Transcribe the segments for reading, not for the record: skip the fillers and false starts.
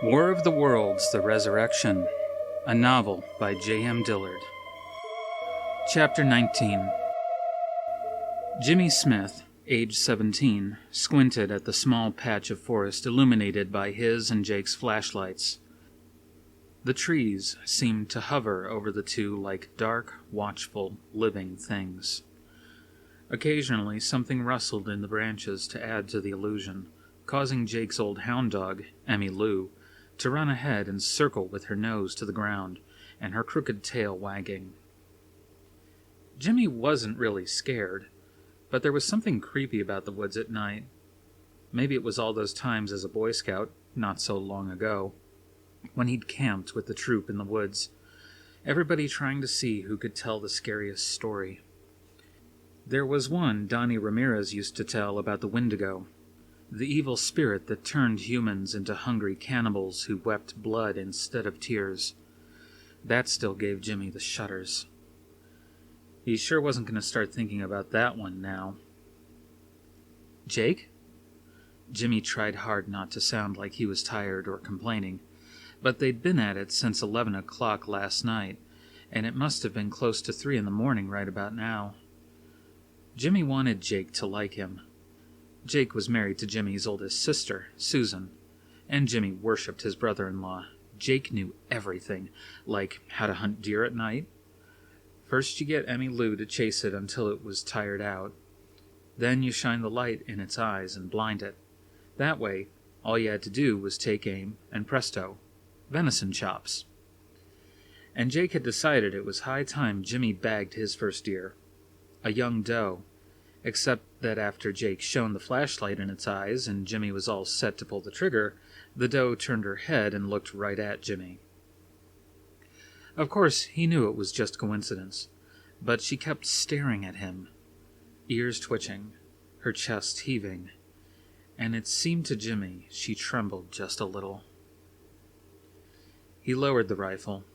War of the Worlds, The Resurrection, a novel by J.M. Dillard. Chapter 19. Jimmy Smith, age 17, squinted at the small patch of forest illuminated by his and Jake's flashlights. The trees seemed to hover over the two like dark, watchful, living things. Occasionally, something rustled in the branches to add to the illusion, causing Jake's old hound dog, Emmy Lou, to run ahead and circle with her nose to the ground and her crooked tail wagging. Jimmy wasn't really scared, but there was something creepy about the woods at night. Maybe it was all those times as a Boy Scout, not so long ago, when he'd camped with the troop in the woods, everybody trying to see who could tell the scariest story. There was one Donnie Ramirez used to tell about the Wendigo, the evil spirit that turned humans into hungry cannibals who wept blood instead of tears. That still gave Jimmy the shudders. He sure wasn't going to start thinking about that one now. Jake? Jimmy tried hard not to sound like he was tired or complaining, but they'd been at it since 11 o'clock last night, and it must have been close to 3 in the morning right about now. Jimmy wanted Jake to like him. Jake was married to Jimmy's oldest sister, Susan, and Jimmy worshipped his brother-in-law. Jake knew everything, like how to hunt deer at night. First you get Emmy Lou to chase it until it was tired out. Then you shine the light in its eyes and blind it. That way, all you had to do was take aim, and presto, venison chops. And Jake had decided it was high time Jimmy bagged his first deer, a young doe, except that after Jake shone the flashlight in its eyes and Jimmy was all set to pull the trigger, the doe turned her head and looked right at Jimmy. Of course, he knew it was just coincidence, but she kept staring at him, ears twitching, her chest heaving, and it seemed to Jimmy she trembled just a little. He lowered the rifle.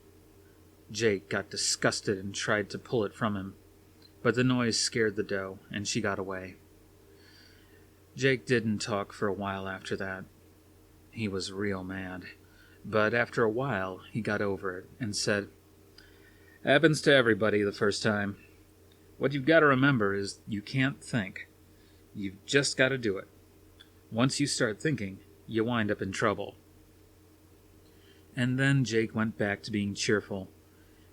Jake got disgusted and tried to pull it from him, but the noise scared the doe, and she got away. Jake didn't talk for a while after that. He was real mad, but after a while he got over it and said, "Happens to everybody the first time. What you've got to remember is you can't think. You've just got to do it. Once you start thinking, you wind up in trouble." And then Jake went back to being cheerful,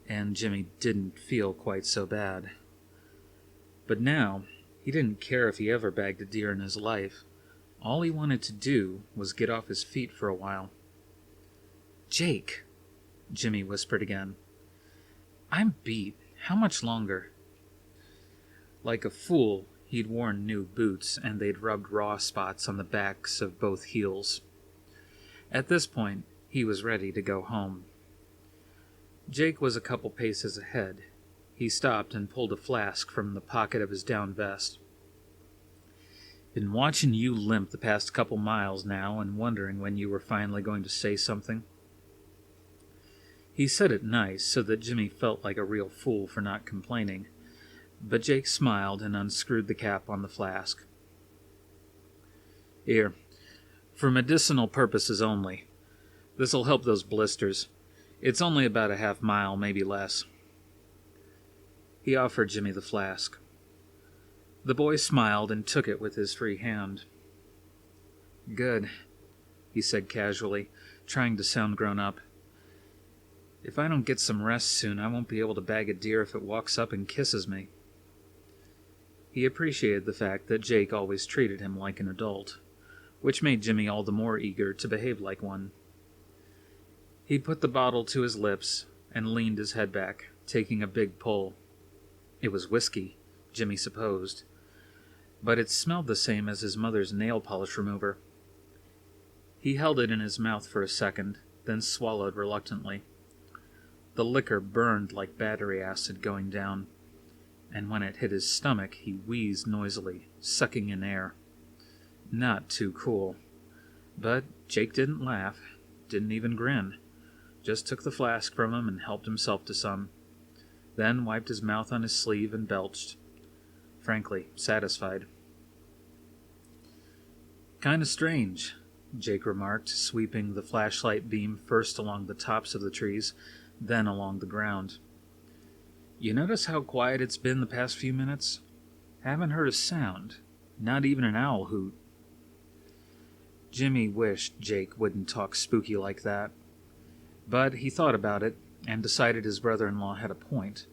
and Jimmy didn't feel quite so bad. But now, he didn't care if he ever bagged a deer in his life. All he wanted to do was get off his feet for a while. "Jake," Jimmy whispered again. "I'm beat. How much longer?" Like a fool, he'd worn new boots, and they'd rubbed raw spots on the backs of both heels. At this point, he was ready to go home. Jake was a couple paces ahead. He stopped and pulled a flask from the pocket of his down vest. "Been watching you limp the past couple miles now and wondering when you were finally going to say something." He said it nice so that Jimmy felt like a real fool for not complaining, but Jake smiled and unscrewed the cap on the flask. "Here, for medicinal purposes only. This'll help those blisters. It's only about a half mile, maybe less." He offered Jimmy the flask. The boy smiled and took it with his free hand. "Good," he said casually, trying to sound grown up. "If I don't get some rest soon, I won't be able to bag a deer if it walks up and kisses me." He appreciated the fact that Jake always treated him like an adult, which made Jimmy all the more eager to behave like one. He put the bottle to his lips and leaned his head back, taking a big pull. It was whiskey, Jimmy supposed, but it smelled the same as his mother's nail polish remover. He held it in his mouth for a second, then swallowed reluctantly. The liquor burned like battery acid going down, and when it hit his stomach, he wheezed noisily, sucking in air. Not too cool. But Jake didn't laugh, didn't even grin, just took the flask from him and helped himself to some, then wiped his mouth on his sleeve and belched, frankly satisfied. "Kinda strange," Jake remarked, sweeping the flashlight beam first along the tops of the trees, then along the ground. You notice how quiet it's been the past few minutes? Haven't heard a sound, not even an owl hoot. Jimmy wished Jake wouldn't talk spooky like that, but he thought about it and decided his brother-in-law had a point.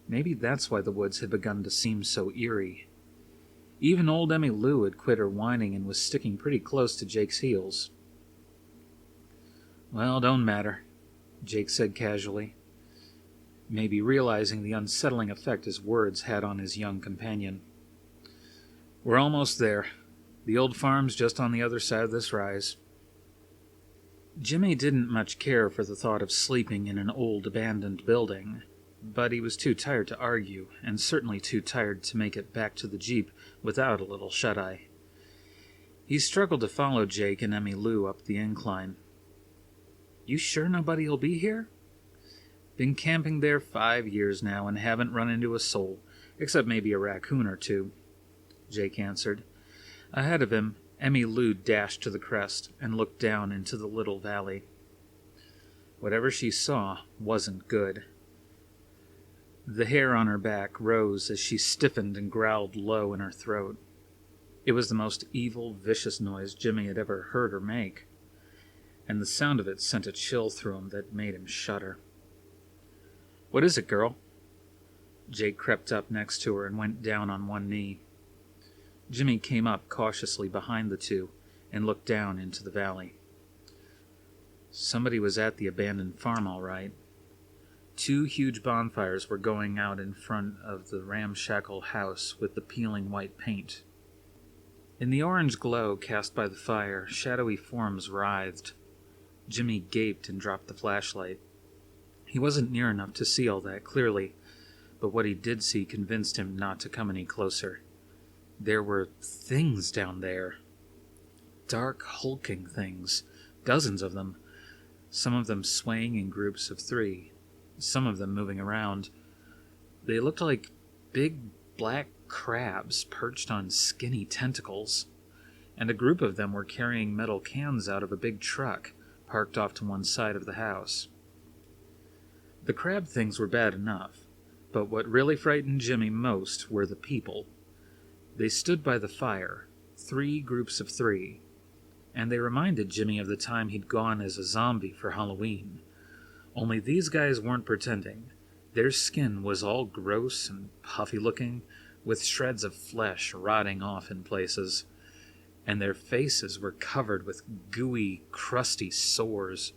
Maybe that's why the woods had begun to seem so eerie. Even old Emmy Lou had quit her whining and was sticking pretty close to Jake's heels. Well, don't matter, Jake said casually, maybe realizing the unsettling effect his words had on his young companion. We're almost there. The old farm's just on the other side of this rise. Jimmy didn't much care for the thought of sleeping in an old abandoned building, but he was too tired to argue, and certainly too tired to make it back to the Jeep without a little shut-eye. He struggled to follow Jake and Emmy Lou up the incline. You sure nobody'll be here? Been camping there 5 years now and haven't run into a soul, except maybe a raccoon or two, Jake answered. Ahead of him, Emmy Lou dashed to the crest and looked down into the little valley. Whatever she saw wasn't good. The hair on her back rose as she stiffened and growled low in her throat. It was the most evil, vicious noise Jimmy had ever heard her make, and the sound of it sent a chill through him that made him shudder. What is it, girl? Jake crept up next to her and went down on one knee. Jimmy came up cautiously behind the two and looked down into the valley. Somebody was at the abandoned farm, all right. 2 huge bonfires were going out in front of the ramshackle house with the peeling white paint. In the orange glow cast by the fire, shadowy forms writhed. Jimmy gaped and dropped the flashlight. He wasn't near enough to see all that clearly, but what he did see convinced him not to come any closer. There were things down there. Dark, hulking things. Dozens of them. Some of them swaying in groups of 3. Some of them moving around. They looked like big black crabs perched on skinny tentacles. And a group of them were carrying metal cans out of a big truck parked off to one side of the house. The crab things were bad enough, but what really frightened Jimmy most were the people. They stood by the fire, 3 groups of 3, and they reminded Jimmy of the time he'd gone as a zombie for Halloween. Only these guys weren't pretending. Their skin was all gross and puffy-looking, with shreds of flesh rotting off in places, and their faces were covered with gooey, crusty sores.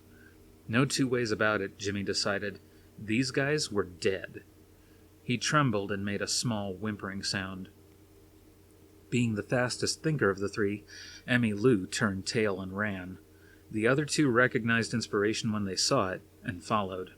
No 2 ways about it, Jimmy decided. These guys were dead. He trembled and made a small whimpering sound. Being the fastest thinker of the 3, Emmy Lou turned tail and ran. The other 2 recognized inspiration when they saw it and followed.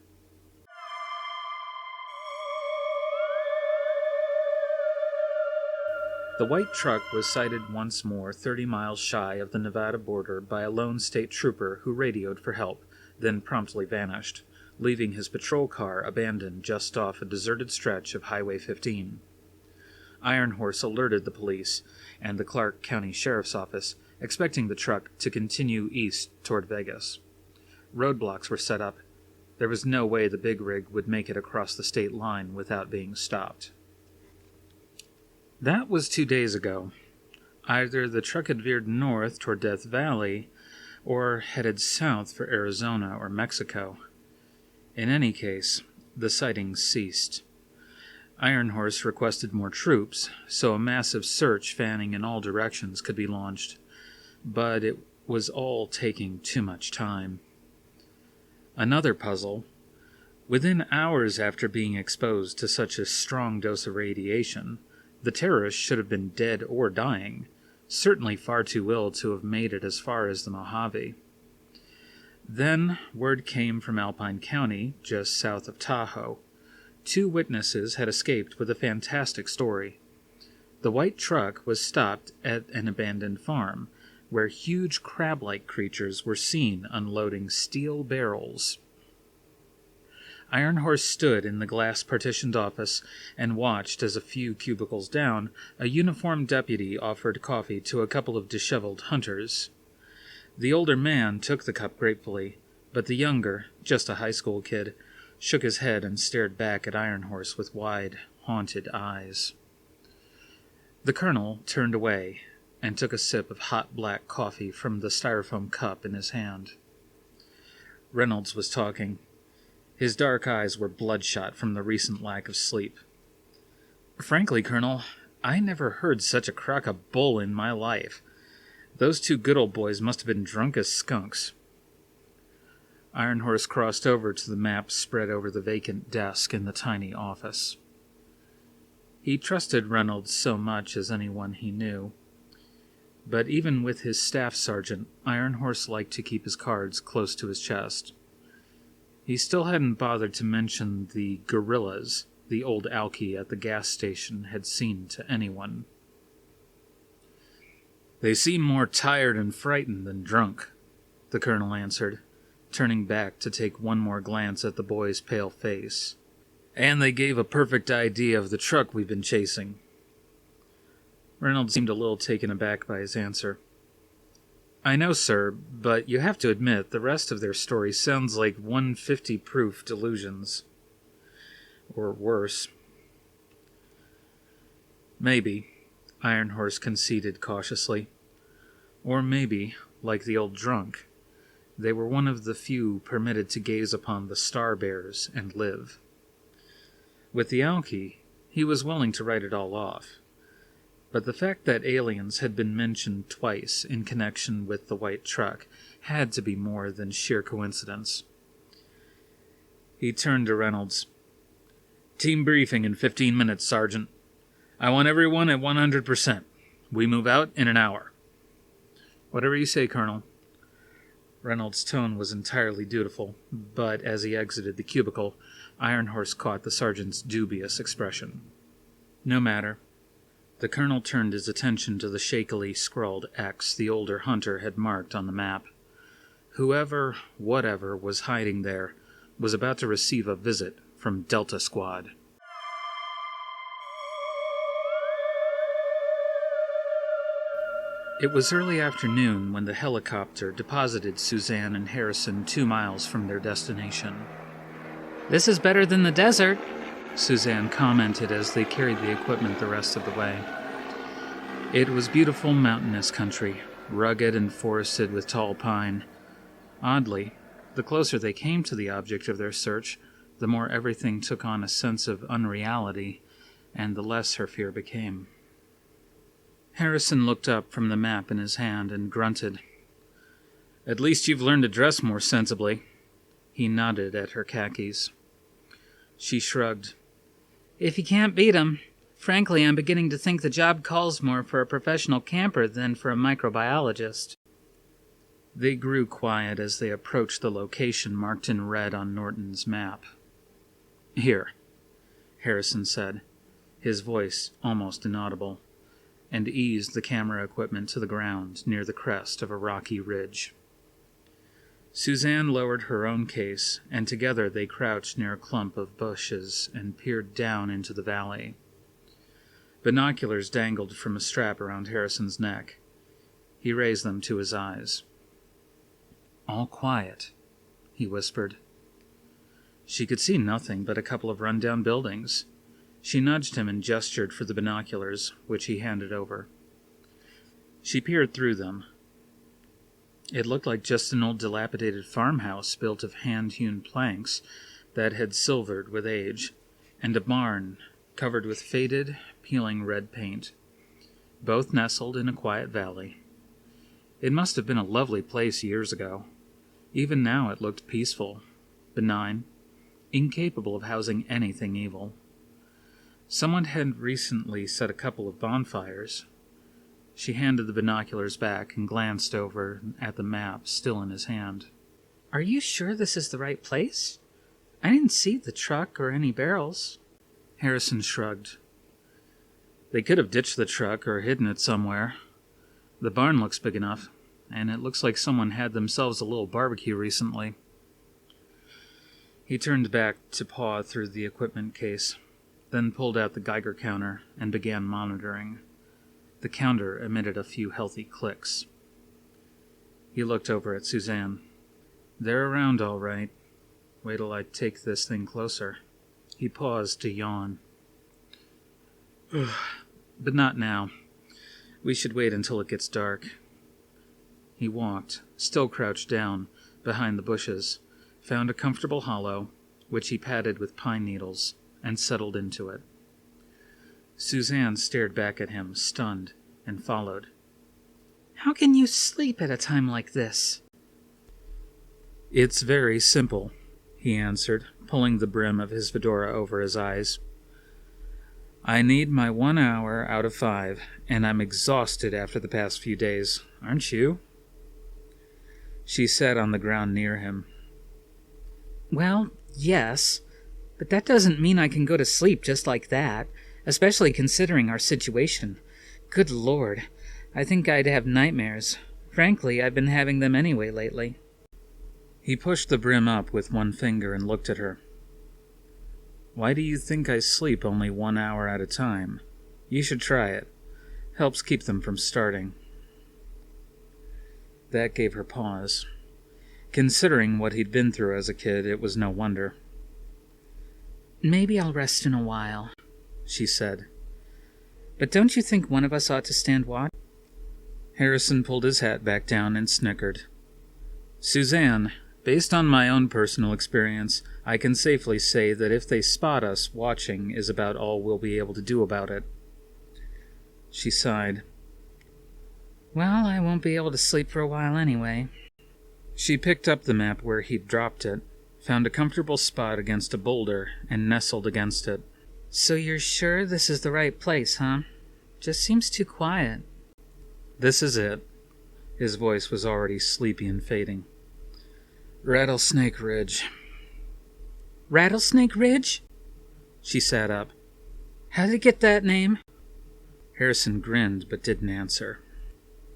The white truck was sighted once more 30 miles shy of the Nevada border by a lone state trooper who radioed for help, then promptly vanished, leaving his patrol car abandoned just off a deserted stretch of Highway 15. Ironhorse alerted the police and the Clark County Sheriff's Office, expecting the truck to continue east toward Vegas. Roadblocks were set up. There was no way the big rig would make it across the state line without being stopped. That was 2 days ago. Either the truck had veered north toward Death Valley, or headed south for Arizona or Mexico. In any case, the sightings ceased. Ironhorse requested more troops, so a massive search fanning in all directions could be launched, but it was all taking too much time. Another puzzle. Within hours after being exposed to such a strong dose of radiation, the terrorists should have been dead or dying, certainly far too ill to have made it as far as the Mojave. Then word came from Alpine County, just south of Tahoe. 2 witnesses had escaped with a fantastic story. The white truck was stopped at an abandoned farm, where huge crab-like creatures were seen unloading steel barrels. Ironhorse stood in the glass-partitioned office and watched as a few cubicles down, a uniformed deputy offered coffee to a couple of disheveled hunters. The older man took the cup gratefully, but the younger, just a high school kid, shook his head and stared back at Ironhorse with wide, haunted eyes. The colonel turned away and took a sip of hot black coffee from the styrofoam cup in his hand. Reynolds was talking. His dark eyes were bloodshot from the recent lack of sleep. "Frankly, Colonel, I never heard such a crock of bull in my life. Those two good old boys must have been drunk as skunks." Ironhorse crossed over to the map spread over the vacant desk in the tiny office. He trusted Reynolds so much as anyone he knew. But even with his staff sergeant, Ironhorse liked to keep his cards close to his chest. He still hadn't bothered to mention the gorillas the old alky at the gas station had seen to anyone. "They seem more tired and frightened than drunk," the colonel answered, turning back to take one more glance at the boy's pale face. "And they gave a perfect idea of the truck we've been chasing." Reynolds seemed a little taken aback by his answer. "I know, sir, but you have to admit the rest of their story sounds like 150-proof delusions. Or worse." "Maybe," Ironhorse conceded cautiously. "Or maybe, like the old drunk, they were one of the few permitted to gaze upon the star-bears and live." With the alky, he was willing to write it all off. But the fact that aliens had been mentioned twice in connection with the white truck had to be more than sheer coincidence. He turned to Reynolds. "Team briefing in 15 minutes, Sergeant. I want everyone at 100%. We move out in an hour." "Whatever you say, Colonel." Reynolds' tone was entirely dutiful, but as he exited the cubicle, Ironhorse caught the sergeant's dubious expression. No matter. The colonel turned his attention to the shakily scrawled X the older hunter had marked on the map. Whoever, whatever, was hiding there was about to receive a visit from Delta Squad. It was early afternoon when the helicopter deposited Suzanne and Harrison 2 miles from their destination. "This is better than the desert," Suzanne commented as they carried the equipment the rest of the way. It was beautiful mountainous country, rugged and forested with tall pine. Oddly, the closer they came to the object of their search, the more everything took on a sense of unreality, and the less her fear became. Harrison looked up from the map in his hand and grunted. "At least you've learned to dress more sensibly." He nodded at her khakis. She shrugged. "If you can't beat 'em. Frankly, I'm beginning to think the job calls more for a professional camper than for a microbiologist." They grew quiet as they approached the location marked in red on Norton's map. "Here," Harrison said, his voice almost inaudible, and eased the camera equipment to the ground near the crest of a rocky ridge. Suzanne lowered her own case, and together they crouched near a clump of bushes and peered down into the valley. Binoculars dangled from a strap around Harrison's neck. He raised them to his eyes. "All quiet," he whispered. She could see nothing but a couple of run-down buildings. She nudged him and gestured for the binoculars, which he handed over. She peered through them. It looked like just an old dilapidated farmhouse built of hand-hewn planks that had silvered with age, and a barn covered with faded, peeling red paint, both nestled in a quiet valley. It must have been a lovely place years ago. Even now it looked peaceful, benign, incapable of housing anything evil. Someone had recently set a couple of bonfires. She handed the binoculars back and glanced over at the map still in his hand. "Are you sure this is the right place? I didn't see the truck or any barrels." Harrison shrugged. "They could have ditched the truck or hidden it somewhere. The barn looks big enough, and it looks like someone had themselves a little barbecue recently." He turned back to paw through the equipment case, then pulled out the Geiger counter and began monitoring. The counter emitted a few healthy clicks. He looked over at Suzanne. "They're around all right. Wait till I take this thing closer." He paused to yawn. "But not now. We should wait until it gets dark." He walked, still crouched down, behind the bushes, found a comfortable hollow, which he padded with pine needles, and settled into it. Suzanne stared back at him, stunned, and followed. "How can you sleep at a time like this?" "It's very simple," he answered, pulling the brim of his fedora over his eyes. "I need my 1 hour out of 5, and I'm exhausted after the past few days. Aren't you?" She sat on the ground near him. "Well, yes, but that doesn't mean I can go to sleep just like that, especially considering our situation. Good Lord, I think I'd have nightmares. Frankly, I've been having them anyway lately." He pushed the brim up with one finger and looked at her. "Why do you think I sleep only 1 hour at a time? You should try it. Helps keep them from starting." That gave her pause. Considering what he'd been through as a kid, it was no wonder. "Maybe I'll rest in a while," she said. "But don't you think one of us ought to stand watch?" Harrison pulled his hat back down and snickered. "Suzanne, based on my own personal experience, I can safely say that if they spot us, watching is about all we'll be able to do about it." She sighed. "Well, I won't be able to sleep for a while anyway." She picked up the map where he'd dropped it, found a comfortable spot against a boulder, and nestled against it. "So you're sure this is the right place, huh? Just seems too quiet." "This is it." His voice was already sleepy and fading. "Rattlesnake Ridge." "Rattlesnake Ridge?" She sat up. "How did it get that name?" Harrison grinned but didn't answer.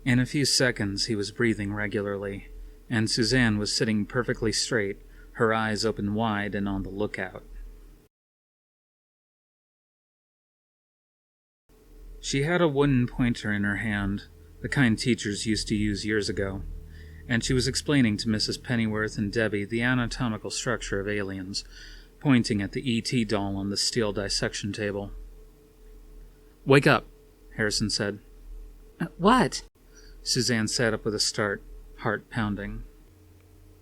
In a few seconds he was breathing regularly, and Suzanne was sitting perfectly straight, her eyes open wide and on the lookout. She had a wooden pointer in her hand, the kind teachers used to use years ago, and she was explaining to Mrs. Pennyworth and Debbie the anatomical structure of aliens, pointing at the E.T. doll on the steel dissection table. "Wake up," Harrison said. "What?" Suzanne sat up with a start, heart pounding.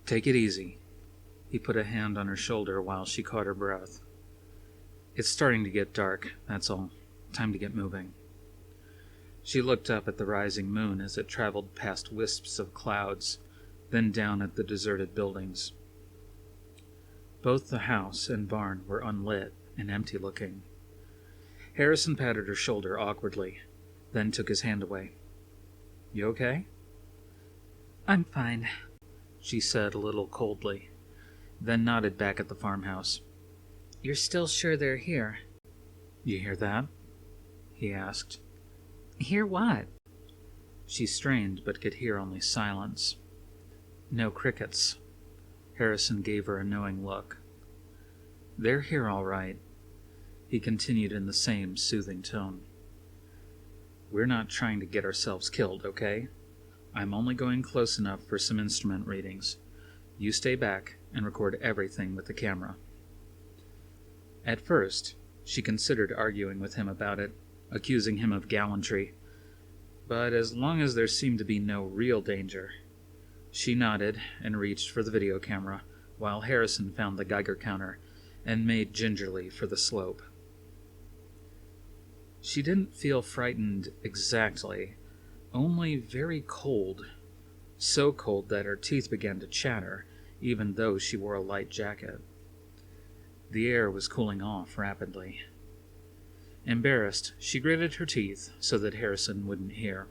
"Take it easy." He put a hand on her shoulder while she caught her breath. "It's starting to get dark, that's all. Time to get moving." She looked up at the rising moon as it traveled past wisps of clouds, then down at the deserted buildings. Both the house and barn were unlit and empty-looking. Harrison patted her shoulder awkwardly, then took his hand away. "You okay?" "I'm fine," she said a little coldly, then nodded back at the farmhouse. "You're still sure they're here?" "You hear that?" he asked. "Hear what?" She strained but could hear only silence. No crickets. Harrison gave her a knowing look. "They're here all right," he continued in the same soothing tone. "We're not trying to get ourselves killed, okay? I'm only going close enough for some instrument readings. You stay back and record everything with the camera." At first, she considered arguing with him about it, accusing him of gallantry. But as long as there seemed to be no real danger, she nodded and reached for the video camera, while Harrison found the Geiger counter and made gingerly for the slope. She didn't feel frightened exactly, only very cold, so cold that her teeth began to chatter, even though she wore a light jacket. The air was cooling off rapidly. Embarrassed, she gritted her teeth so that Harrison wouldn't hear.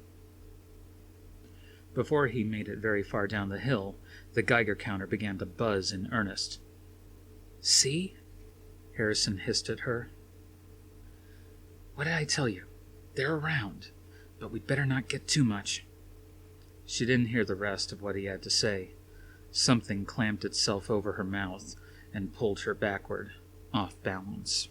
Before he made it very far down the hill, the Geiger counter began to buzz in earnest. "See?" Harrison hissed at her. "What did I tell you? They're around, but we'd better not get too much." She didn't hear the rest of what he had to say. Something clamped itself over her mouth and pulled her backward, off balance.